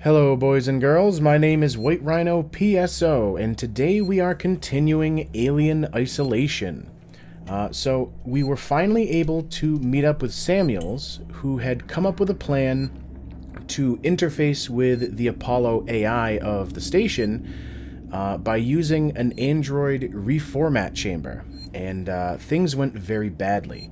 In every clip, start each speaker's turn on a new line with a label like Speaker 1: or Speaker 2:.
Speaker 1: Hello boys and girls, my name is White Rhino PSO, and today we are continuing Alien Isolation. So we were finally able to meet up with Samuels, who had come up with a plan to interface with the Apollo AI of the station by using an android reformat chamber, and things went very badly.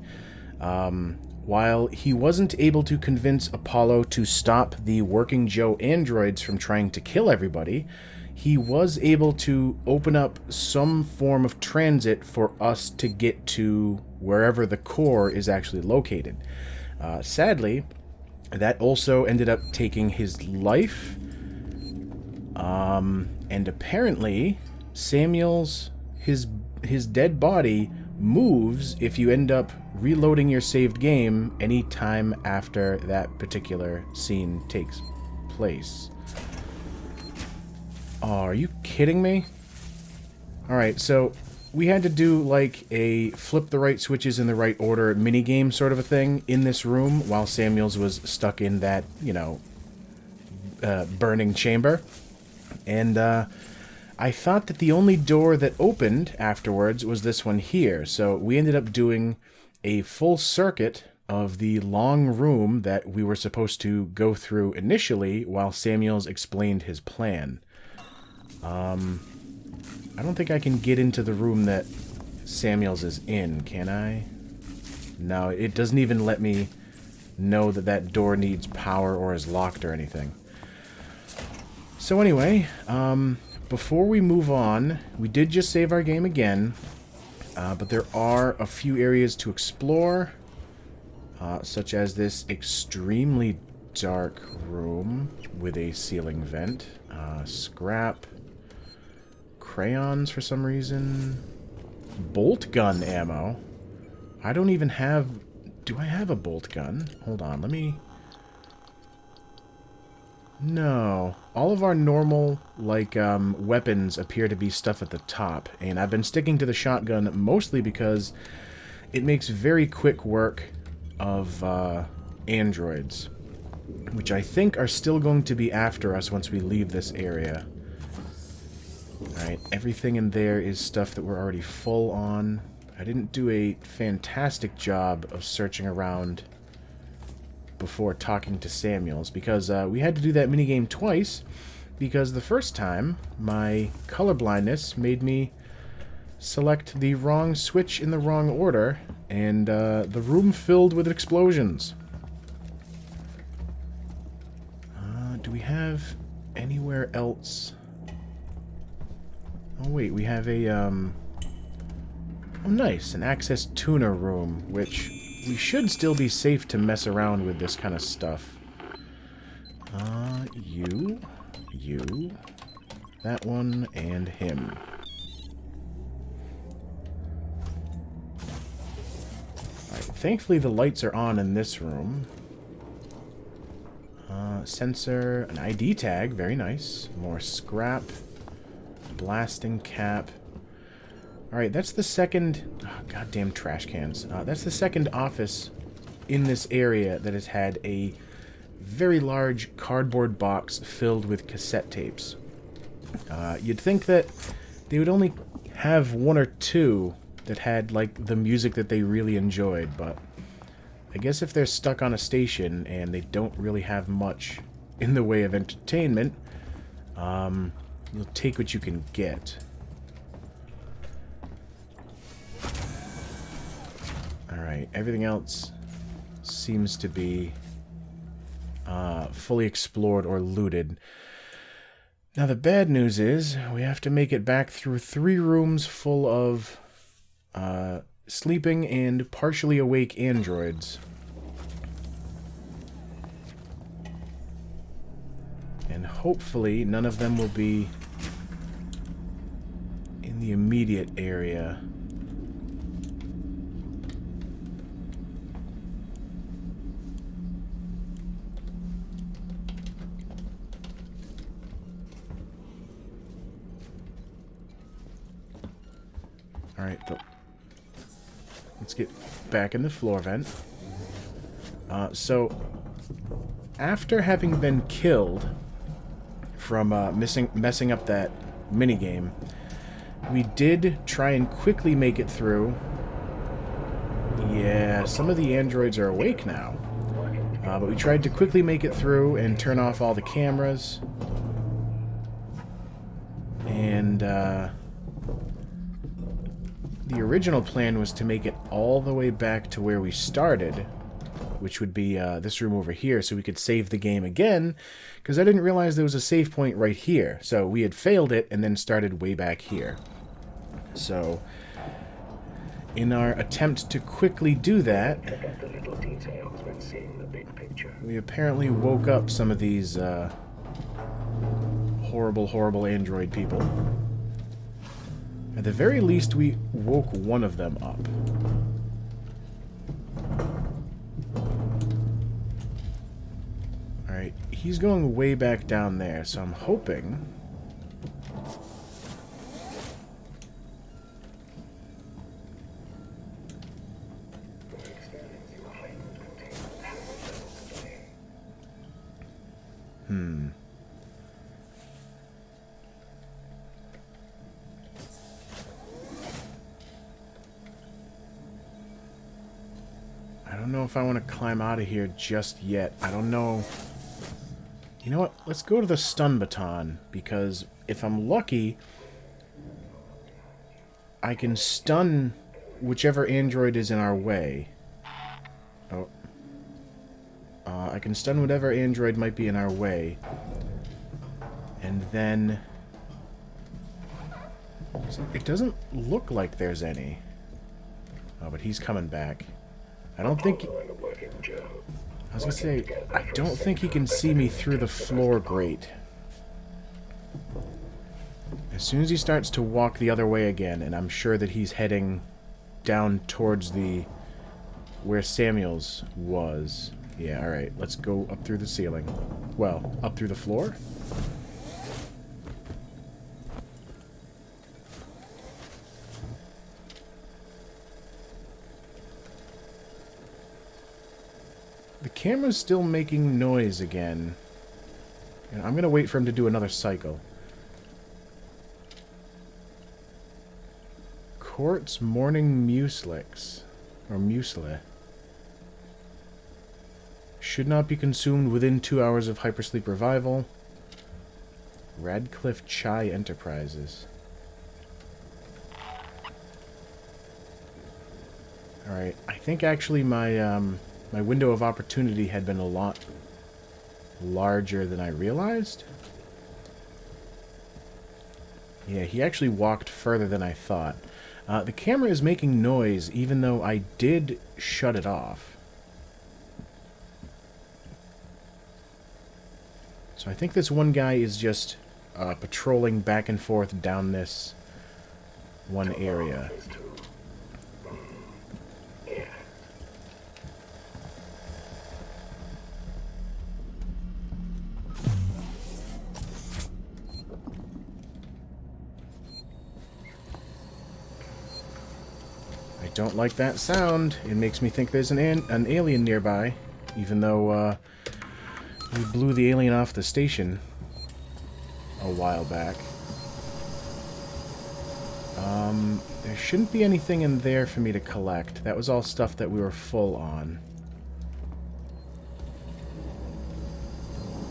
Speaker 1: While he wasn't able to convince Apollo to stop the Working Joe androids from trying to kill everybody, he was able to open up some form of transit for us to get to wherever the core is actually located. Sadly, that also ended up taking his life, and apparently Samuel's his dead body moves if you end up reloading your saved game any time after that particular scene takes place. Oh, are you kidding me? Alright, so we had to do like a flip the right switches in the right order minigame sort of a thing in this room while Samuels was stuck in that, burning chamber. And, I thought that the only door that opened afterwards was this one here, so we ended up doing a full circuit of the long room that we were supposed to go through initially while Samuels explained his plan. I don't think I can get into the room that Samuels is in, can I? No, it doesn't even let me know that that door needs power or is locked or anything. So anyway, before we move on, we did just save our game again, but there are a few areas to explore, such as this extremely dark room with a ceiling vent, scrap, crayons for some reason, bolt gun ammo. I don't even have... Do I have a bolt gun? Hold on, let me... No. All of our normal, weapons appear to be stuff at the top, and I've been sticking to the shotgun mostly because it makes very quick work of, androids, which I think are still going to be after us once we leave this area. Alright, everything in there is stuff that we're already full on. I didn't do a fantastic job of searching around before talking to Samuels, because we had to do that minigame twice, because the first time my colorblindness made me select the wrong switch in the wrong order, and the room filled with explosions. Do we have anywhere else? Oh wait, we have a oh nice, an access tuner room, which we should still be safe to mess around with this kind of stuff. You, that one, and him. Alright, thankfully the lights are on in this room. Sensor, an ID tag, very nice. More scrap, blasting cap. Alright, that's the second... Oh, goddamn trash cans. That's the second office in this area that has had a very large cardboard box filled with cassette tapes. You'd think that they would only have one or two that had, the music that they really enjoyed, but I guess if they're stuck on a station and they don't really have much in the way of entertainment, you'll take what you can get. Alright, everything else seems to be fully explored or looted. Now the bad news is we have to make it back through 3 rooms full of sleeping and partially awake androids. And hopefully none of them will be in the immediate area. Alright, let's get back in the floor vent. So, after having been killed, from messing up that minigame. We did try and quickly make it through. Yeah, some of the androids are awake now. But we tried to quickly make it through and turn off all the cameras. And the original plan was to make it all the way back to where we started, which would be this room over here, so we could save the game again, because I didn't realize there was a save point right here. So we had failed it and then started way back here. So in our attempt to quickly do that, we apparently woke up some of these horrible android people. At the very least, we woke one of them up. Alright, he's going way back down there, so I'm hoping... I don't know if I want to climb out of here just yet. I don't know. You know what? Let's go to the stun baton, because if I'm lucky, I can stun whichever android is in our way. Oh. I can stun whatever android might be in our way. And then... it doesn't look like there's any. Oh, but he's coming back. I don't think... I was gonna say, I don't think he can see me through the floor grate. As soon as he starts to walk the other way again, and I'm sure that he's heading down towards the... where Samuel's was. Yeah, alright, let's go up through the ceiling. Well, up through the floor? The camera's still making noise again. And I'm gonna wait for him to do another cycle. Quartz morning mucilix. Or muesli. Should not be consumed within 2 hours of hypersleep revival. Radcliffe Chai Enterprises. Alright, I think actually my window of opportunity had been a lot larger than I realized. Yeah, he actually walked further than I thought. The camera is making noise even though I did shut it off. So I think this one guy is just patrolling back and forth down this one area. I don't like that sound. It makes me think there's an alien nearby, even though we blew the alien off the station a while back. There shouldn't be anything in there for me to collect. That was all stuff that we were full on.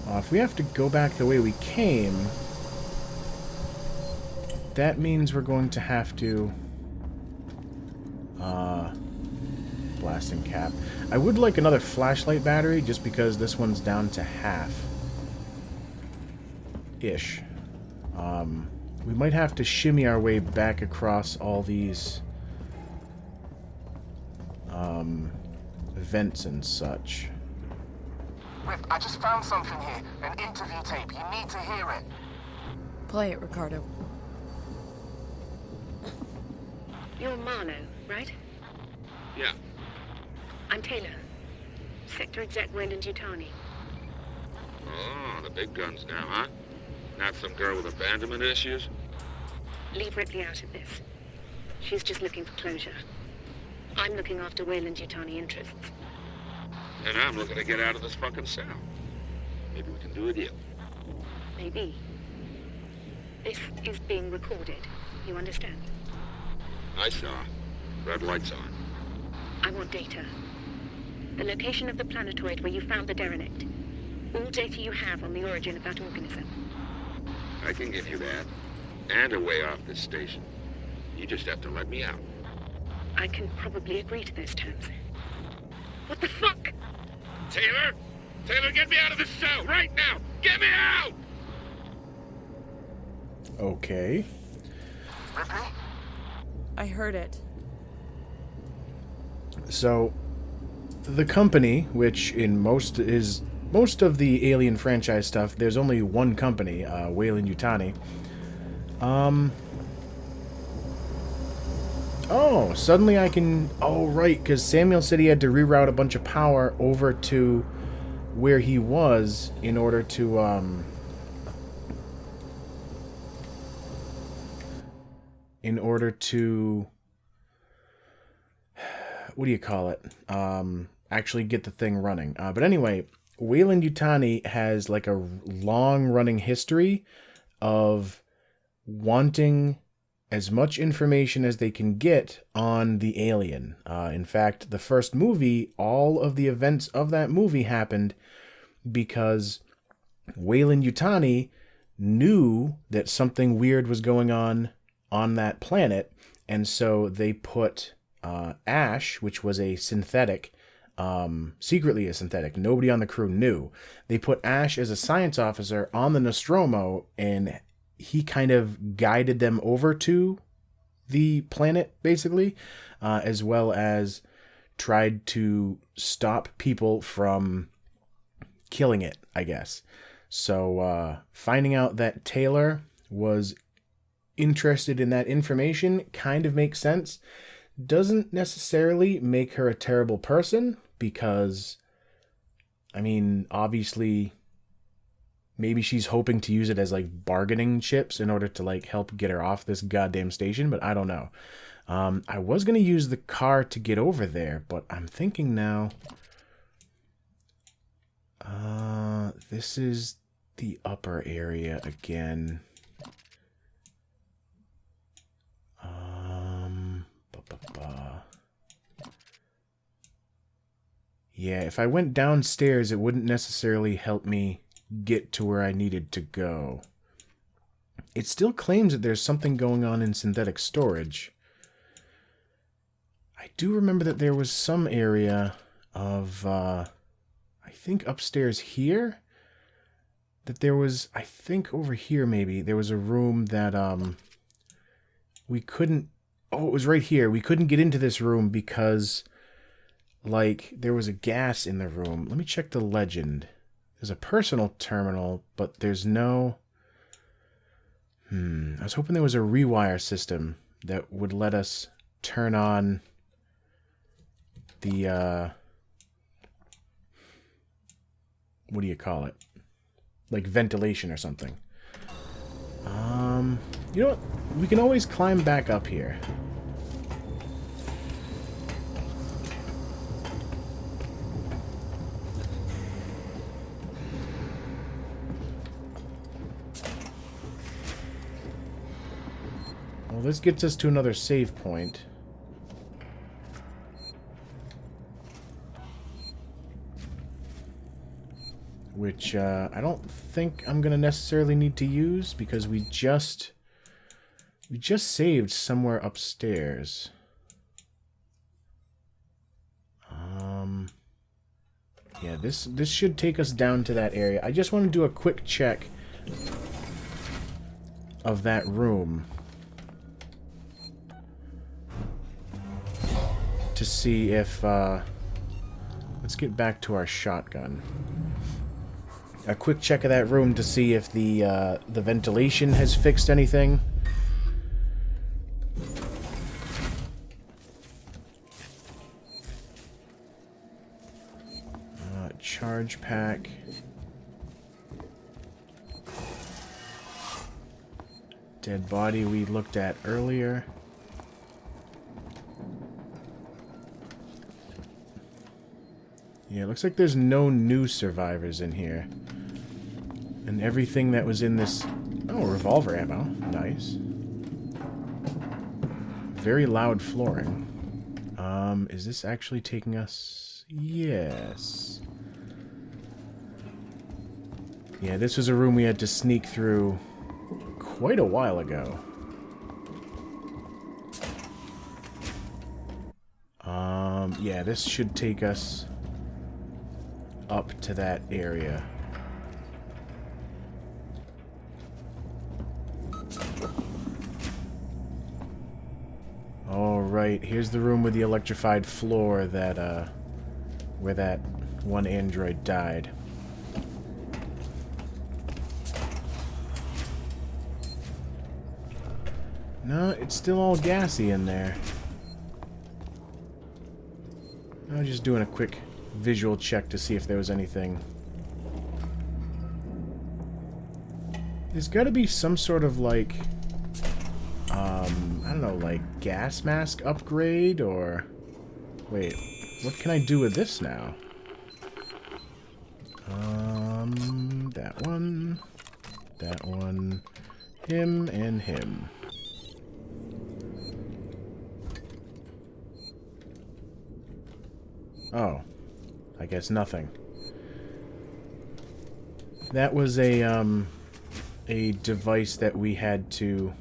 Speaker 1: If we have to go back the way we came, that means we're going to have to... blasting cap. I would like another flashlight battery, just because this one's down to half-ish. We might have to shimmy our way back across all these vents and such.
Speaker 2: Rip, I just found something here. An interview tape. You need to hear it.
Speaker 3: Play it, Ricardo.
Speaker 4: You're Marno, right?
Speaker 5: Yeah.
Speaker 4: I'm Taylor. Sector Exec Weyland Yutani.
Speaker 5: Oh, the big guns now, huh? Not some girl with abandonment issues?
Speaker 4: Leave Ripley out of this. She's just looking for closure. I'm looking after Weyland Yutani interests.
Speaker 5: And I'm looking to get out of this fucking cell. Maybe we can do a deal.
Speaker 4: may be. This is being recorded. You understand?
Speaker 5: I saw. Red lights on.
Speaker 4: I want data. The location of the planetoid where you found the derelict. All data you have on the origin of that organism.
Speaker 5: I can give you that. And a way off this station. You just have to let me out.
Speaker 4: I can probably agree to those terms. What the fuck?
Speaker 5: Taylor? Taylor, get me out of this cell right now! Get me out!
Speaker 1: Okay.
Speaker 2: Ripley?
Speaker 3: I heard it.
Speaker 1: So, the company, which in most of the Alien franchise stuff, there's only one company, Weyland Yutani. Oh, suddenly I can... Oh, right, because Samuel said he had to reroute a bunch of power over to where he was in order to, what do you call it? Actually get the thing running. But anyway, Weyland Yutani has like a long-running history of wanting as much information as they can get on the alien. In fact, the first movie, all of the events of that movie happened because Weyland Yutani knew that something weird was going on that planet, and so they put Ash, which was a synthetic, secretly a synthetic, nobody on the crew knew. They put Ash as a science officer on the Nostromo, and he kind of guided them over to the planet, basically, as well as tried to stop people from killing it, I guess. So, finding out that Taylor was interested in that information kind of makes sense. Doesn't necessarily make her a terrible person, because, I mean, obviously, maybe she's hoping to use it as, like, bargaining chips in order to, like, help get her off this goddamn station, but I don't know. I was going to use the car to get over there, but I'm thinking now... this is the upper area again. Yeah, if I went downstairs, it wouldn't necessarily help me get to where I needed to go. It still claims that there's something going on in synthetic storage. I do remember that there was some area of, I think upstairs here, that there was, I think over here maybe, there was a room that, we couldn't, oh, it was right here. We couldn't get into this room because, like, there was a gas in the room. Let me check the legend. There's a personal terminal, but there's no... I was hoping there was a rewire system that would let us turn on the, what do you call it? Like ventilation or something. You know what? We can always climb back up here. Well, this gets us to another save point. Which, I don't think I'm going to necessarily need to use, because we just saved somewhere upstairs. Yeah, this should take us down to that area. I just want to do a quick check of that room to see if, let's get back to our shotgun. A quick check of that room to see if the ventilation has fixed anything. Charge pack. Dead body we looked at earlier. Yeah, it looks like there's no new survivors in here. And everything that was in this... Oh, revolver ammo. Nice. Very loud flooring. Is this actually taking us... Yes. Yeah, this was a room we had to sneak through quite a while ago. Yeah, this should take us up to that area. Alright, here's the room with the electrified floor that, where that one android died. No, it's still all gassy in there. I was just doing a quick visual check to see if there was anything. There's got to be some sort of, like, I don't know, like, gas mask upgrade, or... Wait, what can I do with this now? That one, him, and him. Oh, I guess nothing. That was a device that we had to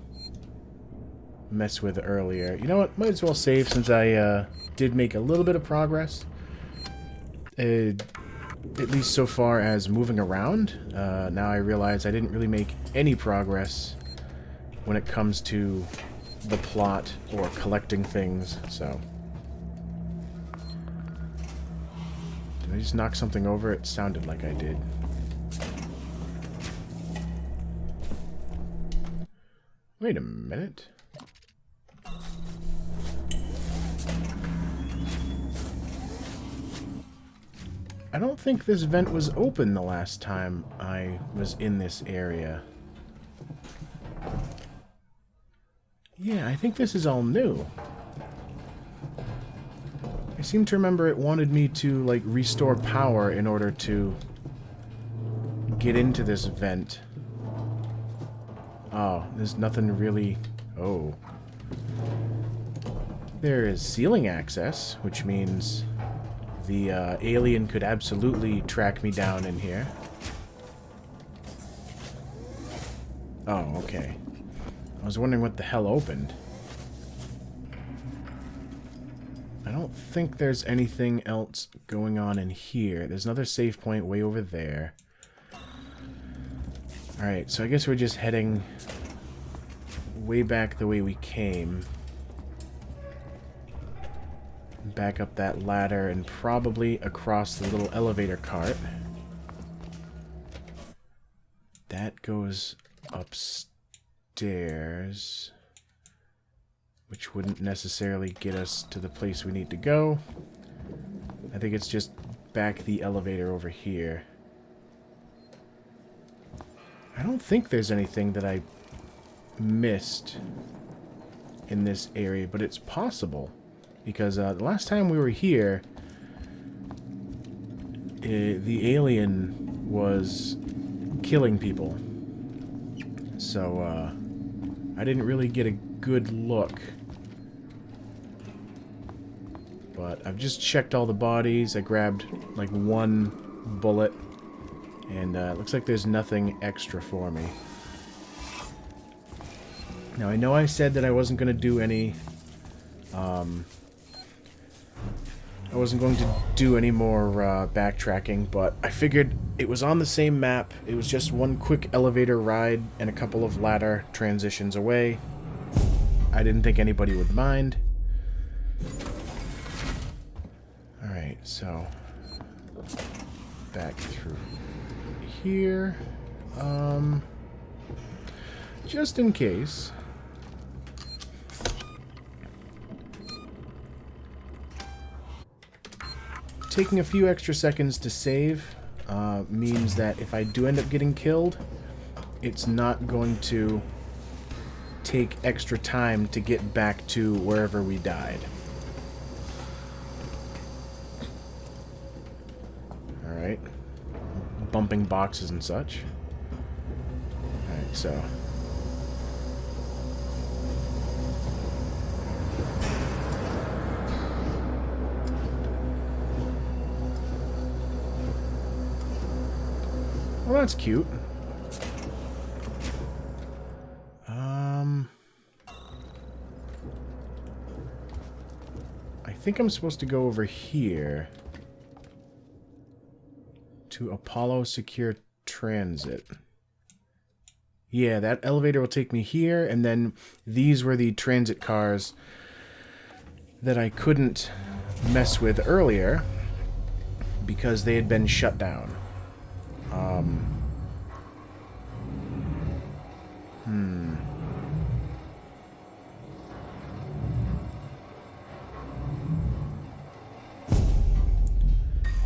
Speaker 1: mess with earlier. You know what? Might as well save since I did make a little bit of progress. At least so far as moving around. Now I realize I didn't really make any progress when it comes to the plot or collecting things, so... Did I just knock something over? It sounded like I did. Wait a minute. I don't think this vent was open the last time I was in this area. Yeah, I think this is all new. I seem to remember it wanted me to, like, restore power in order to get into this vent. Oh, there's nothing really... Oh. There is ceiling access, which means the alien could absolutely track me down in here. Oh, okay. I was wondering what the hell opened. I don't think there's anything else going on in here. There's another save point way over there. Alright, so I guess we're just heading way back the way we came. Back up that ladder and probably across the little elevator cart. That goes upstairs, which wouldn't necessarily get us to the place we need to go. I think it's just back the elevator over here. I don't think there's anything that I missed in this area, but it's possible. Because the last time we were here, the alien was killing people. So, I didn't really get a good look. But I've just checked all the bodies. I grabbed, like, one bullet. And it looks like there's nothing extra for me. Now, I know I said that I wasn't going to do any... I wasn't going to do any more backtracking, but I figured it was on the same map. It was just one quick elevator ride and a couple of ladder transitions away. I didn't think anybody would mind. Alright, so back through here. Just in case. Taking a few extra seconds to save means that if I do end up getting killed, it's not going to take extra time to get back to wherever we died. Alright. Bumping boxes and such. Alright, so... Well, that's cute. I think I'm supposed to go over here to Apollo Secure Transit. Yeah, that elevator will take me here, and then these were the transit cars that I couldn't mess with earlier because they had been shut down.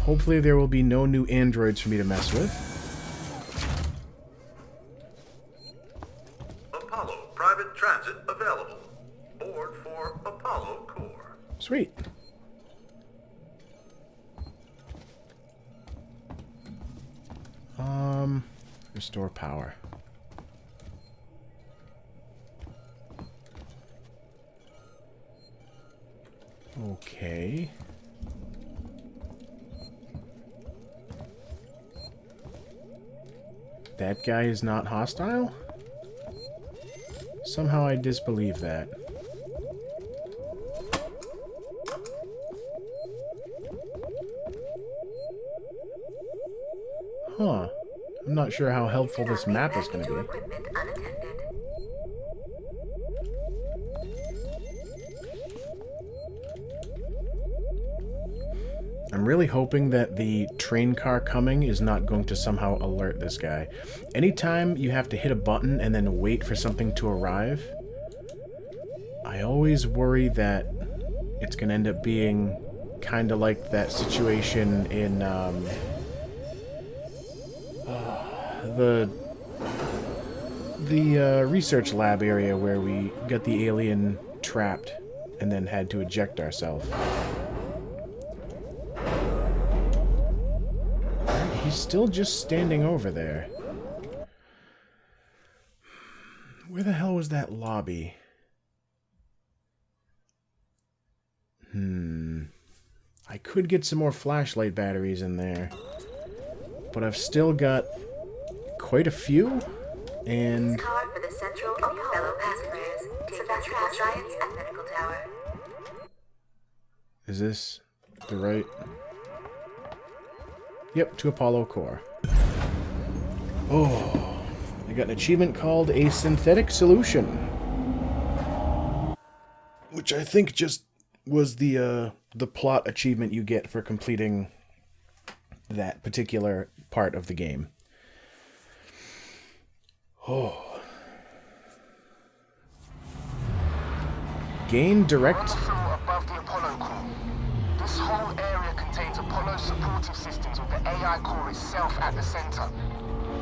Speaker 1: Hopefully there will be no new androids for me to mess with.
Speaker 6: Apollo private transit available. Board for Apollo Core.
Speaker 1: Sweet. Restore power. Okay. That guy is not hostile? Somehow I disbelieve that. Huh. I'm not sure how helpful this map is going to be. I'm really hoping that the train car coming is not going to somehow alert this guy. Anytime you have to hit a button and then wait for something to arrive, I always worry that it's going to end up being kind of like that situation in the research lab area where we got the alien trapped and then had to eject ourselves. He's still just standing over there. Where the hell was that lobby? I could get some more flashlight batteries in there. But I've still got quite a few, and...
Speaker 7: Card for the Central fellow passengers. Sebastian Science and Medical Tower.
Speaker 1: Is this the right... Yep, to Apollo Core. Oh, I got an achievement called A Synthetic Solution. Which I think just was the plot achievement you get for completing that particular part of the game. Oh. Gain direct...
Speaker 2: We're on the floor above the Apollo core. This whole area contains Apollo supportive systems with the AI core itself at the center.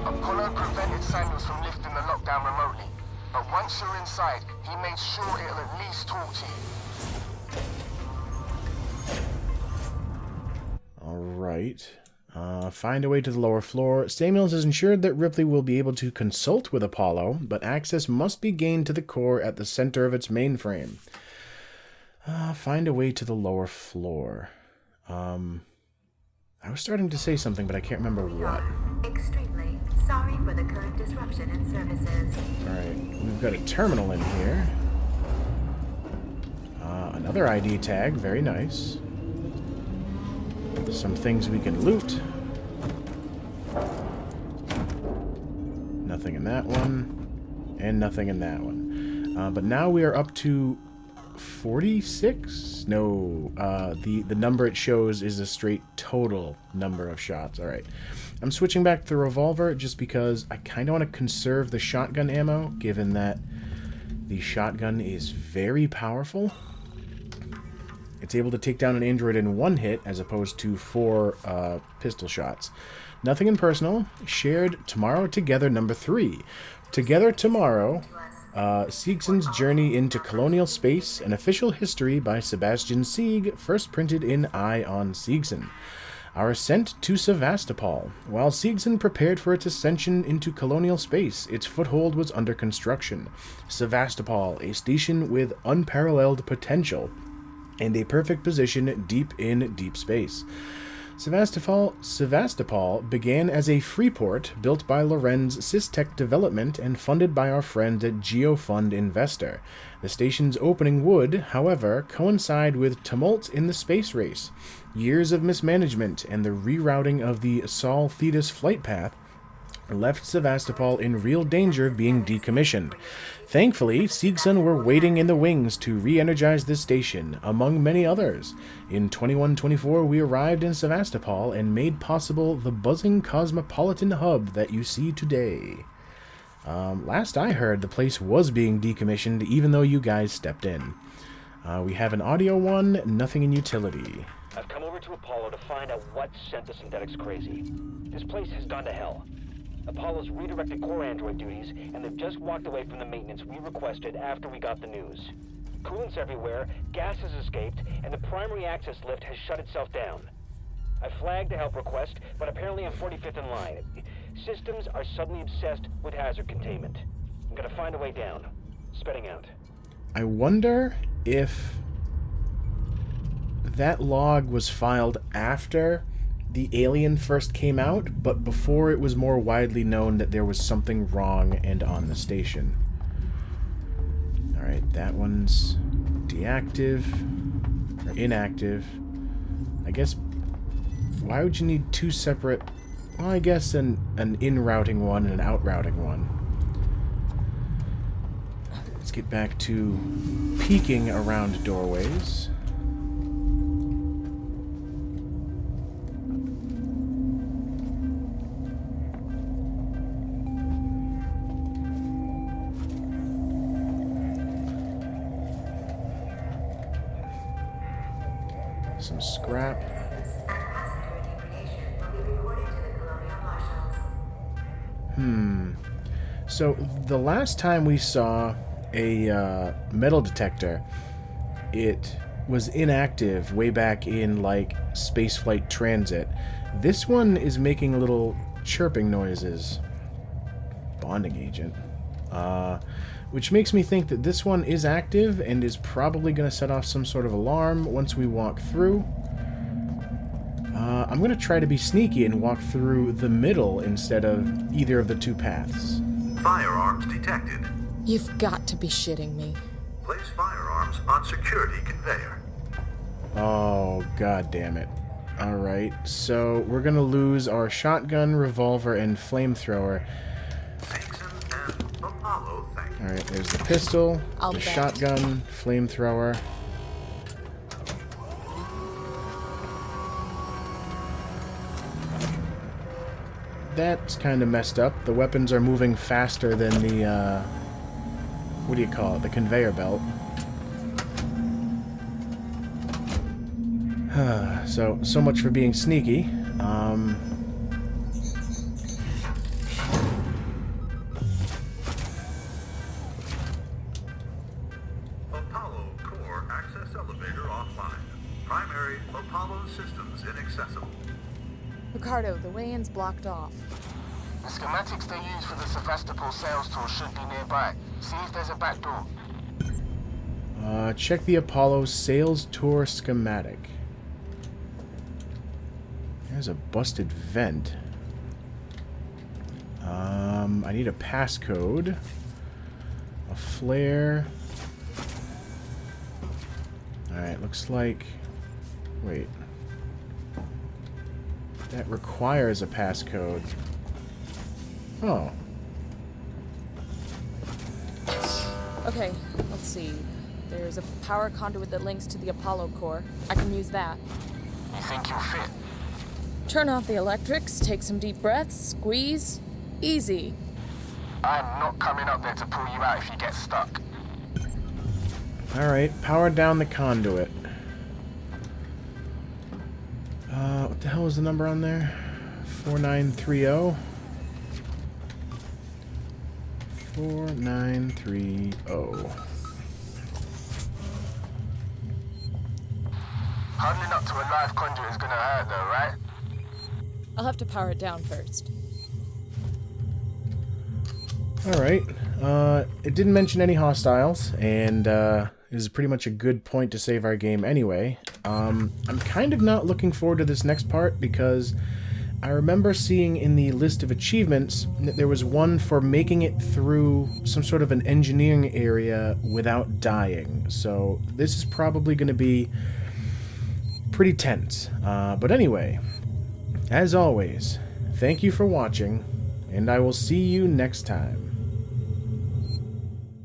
Speaker 2: Apollo prevented Samuels from lifting the lockdown remotely, but once you're inside, he made sure it'll at least talk to you.
Speaker 1: Alright. Find a way to the lower floor. Samuels has ensured that Ripley will be able to consult with Apollo, but access must be gained to the core at the center of its mainframe. Find a way to the lower floor. I was starting to say something, but I can't remember what.
Speaker 7: Extremely sorry for the current disruption in services.
Speaker 1: Alright, we've got a terminal in here. Another ID tag, very nice. Some things we can loot. Nothing in that one. And nothing in that one. But now we are up to 46? No, the number it shows is a straight total number of shots. Alright. I'm switching back to the revolver just because I kind of want to conserve the shotgun ammo, given that the shotgun is very powerful. It's able to take down an android in one hit, as opposed to 4 pistol shots. Nothing impersonal. Shared tomorrow together, number 3. Together tomorrow, Siegsen's Journey into Colonial Space, an official history by Sebastian Sieg, first printed in Eye on Siegsen. our ascent to Sevastopol. While Siegson prepared for its ascension into colonial space, its foothold was under construction. Sevastopol, a station with unparalleled potential and a perfect position deep in deep space. Sevastopol began as a free port built by Lorenz Systech Development and funded by our friends at GeoFund Investor. The station's opening would, however, coincide with tumult in the space race. Years of mismanagement and the rerouting of the Sol Thetis flight path left Sevastopol in real danger of being decommissioned. Thankfully, Siegson were waiting in the wings to re-energize this station, among many others. In 2124, we arrived in Sevastopol and made possible the buzzing cosmopolitan hub that you see today. Last I heard, the place was being decommissioned, even though you guys stepped in. We have an audio one, nothing in utility.
Speaker 8: I've come over to Apollo to find out what sent the synthetics crazy. This place has gone to hell. Apollo's redirected core android duties, and they've just walked away from the maintenance we requested after we got the news. Coolant's everywhere, gas has escaped, and the primary access lift has shut itself down. I flagged a help request, but apparently I'm 45th in line. Systems are suddenly obsessed with hazard containment. I'm gonna find a way down. Spitting out.
Speaker 1: I wonder if that log was filed after the alien first came out, but before it was more widely known that there was something wrong and on the station. Alright, that one's deactive, or inactive. I guess, why would you need two separate... Well, I guess an in-routing one and an out-routing one. Let's get back to peeking around doorways. Some scrap. So the last time we saw a metal detector, it was inactive way back in like spaceflight transit. This one is making little chirping noises. Bonding agent. Which makes me think that this one is active and is probably going to set off some sort of alarm once we walk through. I'm going to try to be sneaky and walk through the middle instead of either of the two paths.
Speaker 6: Firearms detected.
Speaker 3: You've got to be shitting me.
Speaker 6: Place firearms on security conveyor.
Speaker 1: Oh, god damn it. Alright, so we're going to lose our shotgun, revolver, and flamethrower. Alright, there's the pistol, the shotgun, flamethrower. That's kind of messed up. The weapons are moving faster than the, what do you call it? The conveyor belt. So much for being sneaky.
Speaker 6: Apollo core access elevator offline. Primary Apollo systems inaccessible.
Speaker 3: Ricardo, the way-in's blocked off.
Speaker 2: The schematics they use for the Sevastopol sales tour should be nearby. See if there's a back door.
Speaker 1: Check the Apollo sales tour schematic. There's a busted vent. I need a passcode. A flare. Alright, looks like... Wait. That requires a passcode. Oh.
Speaker 3: Okay, let's see. There's a power conduit that links to the Apollo core. I can use that.
Speaker 2: You think you'll fit?
Speaker 3: Turn off the electrics, take some deep breaths, squeeze. Easy.
Speaker 2: I'm not coming up there to pull you out if you get stuck.
Speaker 1: Alright, power down the conduit. What the hell was the number on there? 4930. 4930.
Speaker 2: Huddling up to a live conduit is gonna hurt though, right?
Speaker 3: I'll have to power it down first.
Speaker 1: Alright. It didn't mention any hostiles, and is pretty much a good point to save our game anyway. I'm kind of not looking forward to this next part because I remember seeing in the list of achievements that there was one for making it through some sort of an engineering area without dying. So this is probably going to be pretty tense. But anyway, as always, thank you for watching, and I will see you next time.